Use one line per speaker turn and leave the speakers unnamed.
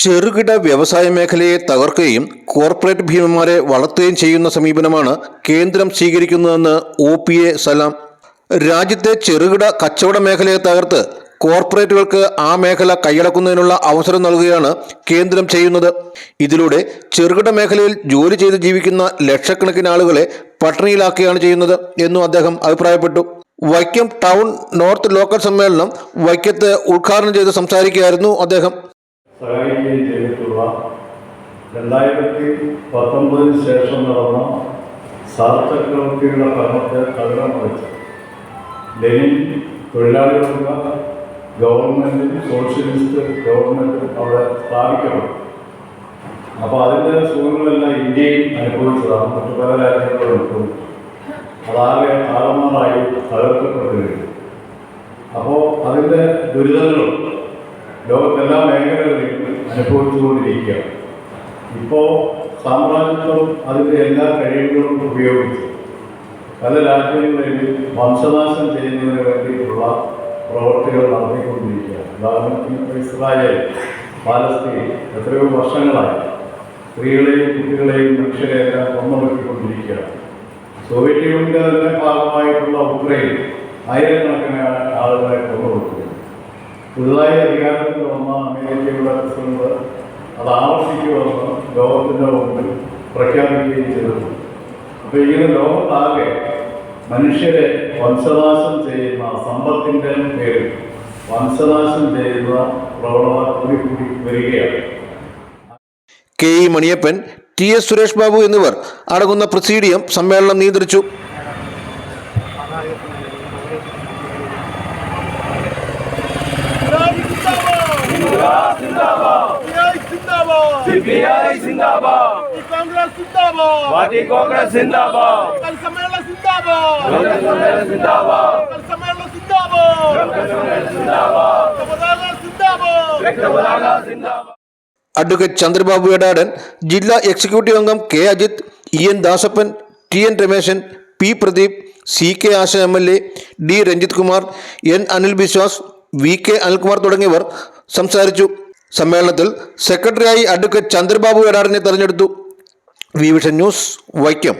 ചെറുകിട വ്യവസായ മേഖലയെ തകർക്കുകയും കോർപ്പറേറ്റ് ഭീമന്മാരെ വളർത്തുകയും ചെയ്യുന്ന സമീപനമാണ് കേന്ദ്രം സ്വീകരിക്കുന്നതെന്ന് OPA സലാം. രാജ്യത്തെ ചെറുകിട കച്ചവട മേഖലയെ തകർത്ത് കോർപ്പറേറ്റുകൾക്ക് ആ മേഖല കൈയടക്കുന്നതിനുള്ള അവസരം നൽകുകയാണ് കേന്ദ്രം ചെയ്യുന്നത്. ഇതിലൂടെ ചെറുകിട മേഖലയിൽ ജോലി ചെയ്ത് ജീവിക്കുന്ന ലക്ഷക്കണക്കിന് ആളുകളെ പട്ടിണിയിലാക്കുകയാണ് ചെയ്യുന്നത് എന്നും അദ്ദേഹം അഭിപ്രായപ്പെട്ടു. വൈക്കം ടൗൺ നോർത്ത് ലോക്കൽ സമ്മേളനം വൈക്കത്ത് ഉദ്ഘാടനം ചെയ്ത് സംസാരിക്കുകയായിരുന്നു അദ്ദേഹം.
സഹായിക്കുകയും ചെയ്തിട്ടുള്ള 2019 ശേഷം നടന്ന സാർ ചക്രവർത്തിയുടെ ഭരണത്തെ തകിടം മറിച്ച് ലെനിൻ തൊഴിലാളികളുടെ ഗവൺമെൻറ്റും സോഷ്യലിസ്റ്റ് ഗവൺമെൻറ്റും അവിടെ സ്ഥാപിക്കണം. അപ്പോൾ അതിൻ്റെ സുഖങ്ങളെല്ലാം ഇന്ത്യയിൽ അനുഭവിച്ചതാണ്, മറ്റു പല രാജ്യങ്ങളും അനുഭവിച്ചു. അതാകെ താറുമാറായി തകർക്കപ്പെട്ടിരിക്കുന്നു. അപ്പോൾ അതിൻ്റെ ദുരിതങ്ങളും ലോകത്തെല്ലാ മേഖലകളിലും അനുഭവിച്ചുകൊണ്ടിരിക്കുകയാണ്. ഇപ്പോൾ സാമ്രാജ്യത്വം അതിൻ്റെ എല്ലാ കഴിവുകളും ഉപയോഗിച്ച് പല രാജ്യങ്ങളിലും വംശനാശം ചെയ്യുന്നതിന് വേണ്ടിയിട്ടുള്ള പ്രവർത്തികൾ നടത്തിക്കൊണ്ടിരിക്കുകയാണ്. ഉദാഹരണത്തിന് ഇസ്രായേൽ, പാലസ്തീൻ എത്രയോ വർഷങ്ങളായി സ്ത്രീകളെയും കുട്ടികളെയും മനുഷ്യരെയെല്ലാം കൊന്നൊടുക്കിക്കൊണ്ടിരിക്കുകയാണ്. സോവിയറ്റ് യൂണിയൻ്റെ തന്നെ ഭാഗമായിട്ടുള്ള ഉക്രൈൻ ആയിരക്കണക്കിന് ആളുകളെ കൊന്നൊടുക്കുന്നു. പുതുതായി അധികാരത്തിൽ വന്ന അമേരിക്കയുടെ പ്രസിഡന്റ് അത് ആവർത്തിക്കുമെന്ന് ലോകത്തിൻ്റെ മുമ്പിൽ പ്രഖ്യാപിക്കുകയും ചെയ്തിട്ടുണ്ട്. അപ്പോൾ ഇങ്ങനെ ലോകത്താകെ മനുഷ്യരെ വംശനാശം ചെയ്യുന്ന, സമ്പത്തിൻ്റെ പേരിൽ വംശനാശം ചെയ്യുന്ന പ്രവണത കൂടി വരികയാണ്.
KE മണിയപ്പൻ, TS സുരേഷ് ബാബു എന്നിവർ അടങ്ങുന്ന പ്രസീഡിയം സമ്മേളനം നിയന്ത്രിച്ചു. അഡ്വക്കേറ്റ് ചന്ദ്രബാബു എടാടൻ, ജില്ലാ എക്സിക്യൂട്ടീവ് അംഗം K Ajith, EN Dasappan, TN Rameshan, P Pradeep, CK ആശ MLA, D Ranjith Kumar, N Anil Biswas, VK Anilkumar തുടങ്ങിയവർ സംസാരിച്ചു. സമ്മേളനത്തിൽ സെക്രട്ടറിയായി അഡ്വക്കേറ്റ് ചന്ദ്രബാബു എടാടനെ തെരഞ്ഞെടുത്തു. Vision news, Vaikom.